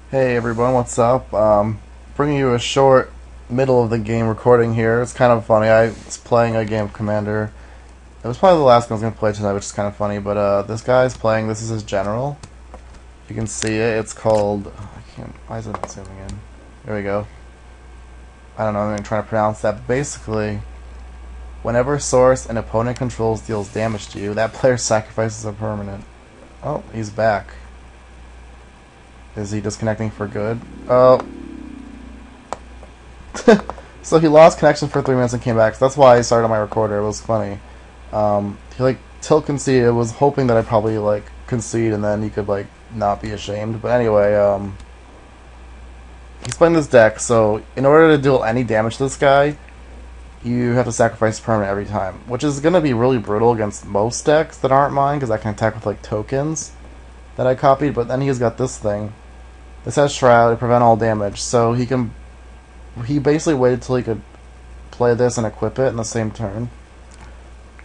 Hey everyone, what's up? Bringing you a short middle of the game recording here. It's kind of funny. I was playing a game of Commander. It was probably the last one I was going to play tonight, which is kind of funny. But this guy's playing. This is his general. You can see it. It's called. I can't. Why is it not zooming in? There we go. I don't know. I'm trying to pronounce that. But basically, whenever source an opponent controls deals damage to you, that player sacrifices a permanent. Oh, he's back. Is he disconnecting for good? Oh. So he lost connection for 3 minutes and came back. So that's why I started on my recorder. It was funny. He tilt conceded. Was hoping that I'd probably concede and then he could not be ashamed. But anyway, he's playing this deck. So in order to deal any damage to this guy, you have to sacrifice a permanent every time, which is gonna be really brutal against most decks that aren't mine because I can attack with tokens that I copied. But then he's got this thing. This has Shroud to prevent all damage, so he basically waited till he could play this and equip it in the same turn.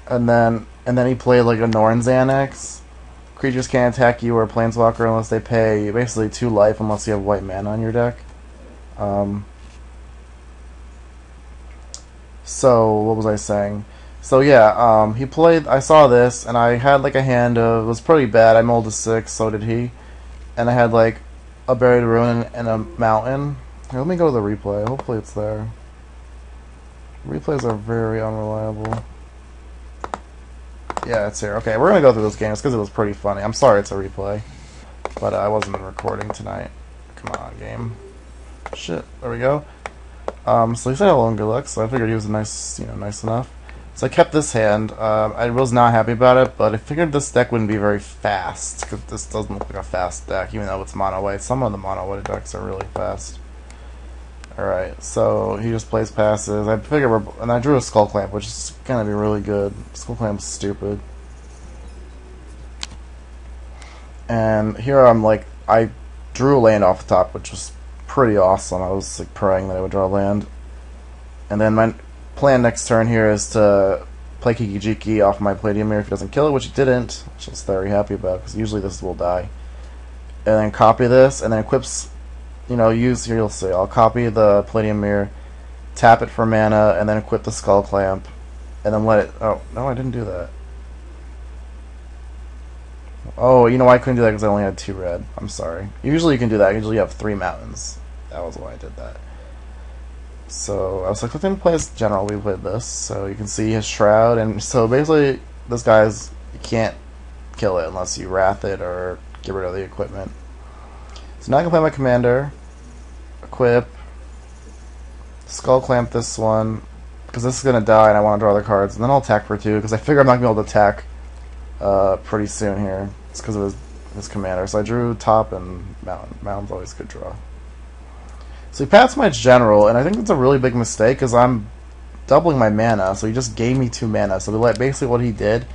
And then he played a Norn's Annex. Creatures can't attack you or Planeswalker unless they pay basically 2 life unless you have white mana on your deck. So what was I saying? So yeah, he played. I saw this and I had a hand of. It was pretty bad. I mulled a 6, so did he, and I had a buried ruin and a mountain. Here, let me go to the replay. Hopefully it's there. Replays are very unreliable. Yeah, it's here. Okay, we're gonna go through this game. It's because it was pretty funny. I'm sorry it's a replay, but I wasn't recording tonight. Come on, game. Shit. There we go. So he said hello and good luck. So I figured he was nice enough. So I kept this hand. I was not happy about it, but I figured this deck wouldn't be very fast because this doesn't look like a fast deck, even though it's mono white. Some of the mono white decks are really fast. Alright, so he just plays passes. I figured and I drew a Skull Clamp, which is gonna be really good. Skull Clamp's stupid. And here I drew a land off the top, which was pretty awesome. I was praying that I would draw a land. And then my plan next turn here is to play Kiki-Jiki off my Palladium Mirror if he doesn't kill it, which he didn't, which I was very happy about, because usually this will die. And then copy this, and then equips, use, here you'll see, I'll copy the Palladium Mirror, tap it for mana, and then equip the Skull Clamp, and then let it, oh, no, I didn't do that. Oh, I couldn't do that because I only had 2 red. I'm sorry. Usually you can do that, usually you have 3 mountains. That was why I did that. So I was like, let him play as general. We played this, so you can see his Shroud, and so basically this guy's, you can't kill it unless you wrath it or get rid of the equipment. So now I can play my commander, equip, Skull Clamp this one because this is gonna die and I want to draw the cards, and then I'll attack for 2 because I figure I'm not gonna be able to attack pretty soon here. It's because of his commander. So I drew top and mountain. Mountain's always a good draw. So he passed my general, and I think that's a really big mistake because I'm doubling my mana. So he just gave me 2 mana. So basically what he did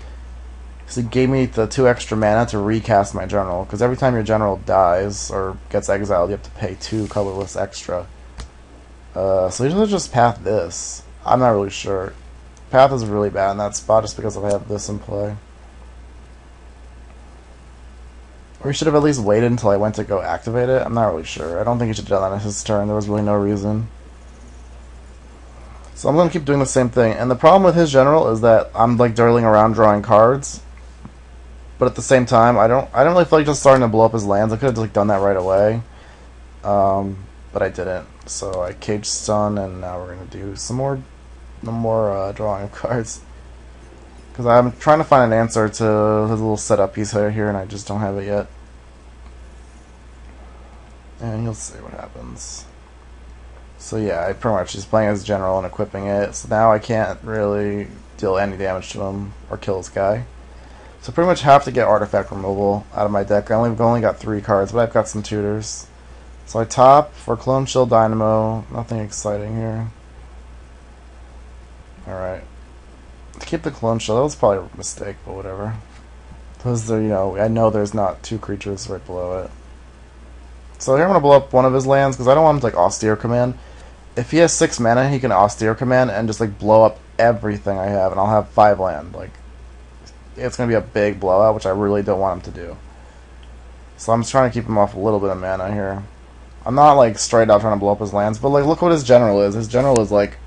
is he gave me the 2 extra mana to recast my general. Because every time your general dies or gets exiled, you have to pay 2 colorless extra. So he should have just pathed this. I'm not really sure. Path is really bad in that spot just because I have this in play. Or he should have at least waited until I went to go activate it. I'm not really sure. I don't think he should have done that on his turn. There was really no reason. So I'm going to keep doing the same thing. And the problem with his general is that I'm dirtling around drawing cards. But at the same time, I don't really feel like just starting to blow up his lands. I could have done that right away. But I didn't. So I caged stun, and now we're going to do some more drawing of cards. Because I'm trying to find an answer to the little setup he's here, and I just don't have it yet. And you'll see what happens. So yeah, I pretty much he's playing as general and equipping it. So now I can't really deal any damage to him or kill this guy. So I pretty much have to get artifact removal out of my deck. I've only got 3 cards, but I've got some tutors. So I top for Clone Shield Dynamo. Nothing exciting here. Alright. To keep the Clone Shield, that was probably a mistake, but whatever. Because I know there's not 2 creatures right below it. So here I'm going to blow up one of his lands, because I don't want him to Austere Command. If he has 6 mana, he can Austere Command and just blow up everything I have, and I'll have 5 land. It's going to be a big blowout, which I really don't want him to do. So I'm just trying to keep him off a little bit of mana here. I'm not like straight out trying to blow up his lands, but like look what his general is. His general is like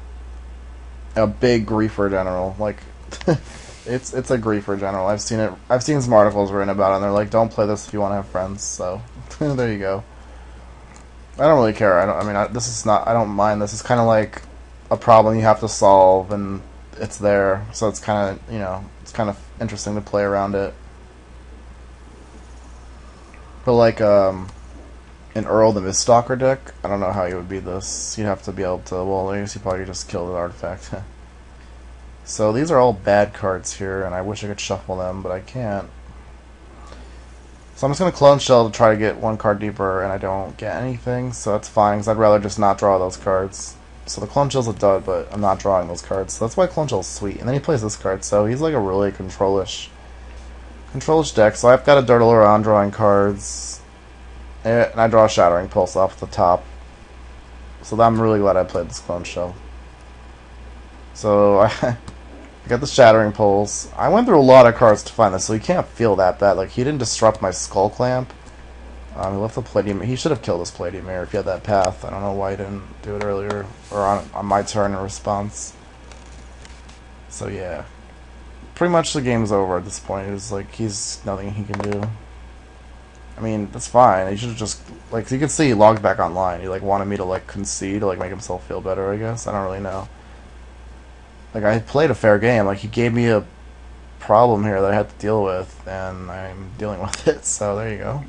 a big griefer general. Like it's a griefer general. I've seen it. I've seen some articles written about it, and they're like, don't play this if you want to have friends. So there you go. I don't really care. This is not. I don't mind. This is kind of like a problem you have to solve, and it's there. So it's kind of it's kind of interesting to play around it. But like in Earl the Miststalker deck, I don't know how you would beat this. You'd have to be able to. Well, I guess you probably just kill the artifact. So these are all bad cards here, and I wish I could shuffle them, but I can't. So I'm just going to Clone Shell to try to get one card deeper, and I don't get anything, so that's fine, because I'd rather just not draw those cards. So the Clone Shell's a dud, but I'm not drawing those cards, so that's why Clone Shell's sweet. And then he plays this card, so he's like a really control-ish deck. So I've got to durdle around drawing cards, and I draw a Shattering Pulse off the top. So I'm really glad I played this Clone Shell. So I got the Shattering Pulse. I went through a lot of cards to find this, so he can't feel that bad. Like, he didn't disrupt my Skull Clamp. He left the Palladium. He should have killed this Palladium Mirror if he had that path. I don't know why he didn't do it earlier, or on my turn in response. So yeah, pretty much the game's over at this point. It's like he's nothing he can do. I mean, that's fine. He should have just, like, you can see he logged back online. He like wanted me to like concede to like make himself feel better, I guess. I don't really know. Like, I played a fair game. Like, he gave me a problem here that I had to deal with, and I'm dealing with it, so there you go.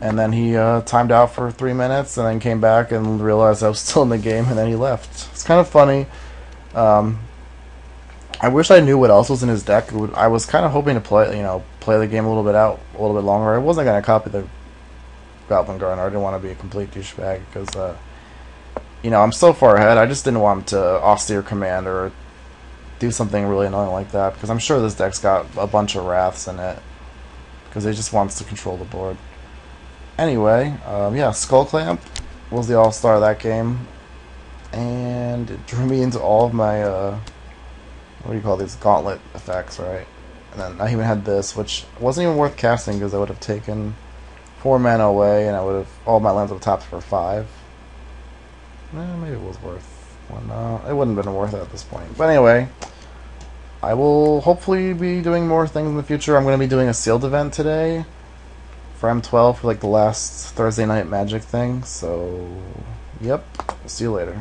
And then he timed out for 3 minutes, and then came back and realized I was still in the game, and then he left. It's kind of funny. I wish I knew what else was in his deck. I was kind of hoping to play the game a little bit longer. I wasn't going to copy the Goblin Gardener. I didn't want to be a complete douchebag, because I'm so far ahead. I just didn't want him to austere command or do something really annoying like that, because I'm sure this deck's got a bunch of Wraths in it, because it just wants to control the board. Anyway, yeah, Skull Clamp was the all-star of that game, and it drew me into all of my, what do you call these, gauntlet effects, right? And then I even had this, which wasn't even worth casting, because I would have taken 4 mana away, and I would have, all my lands would have tapped for 5. Maybe it was worth one. It wouldn't have been worth it at this point. But anyway, I will hopefully be doing more things in the future. I'm going to be doing a sealed event today for M12 for like the last Thursday Night Magic thing. So, yep. See you later.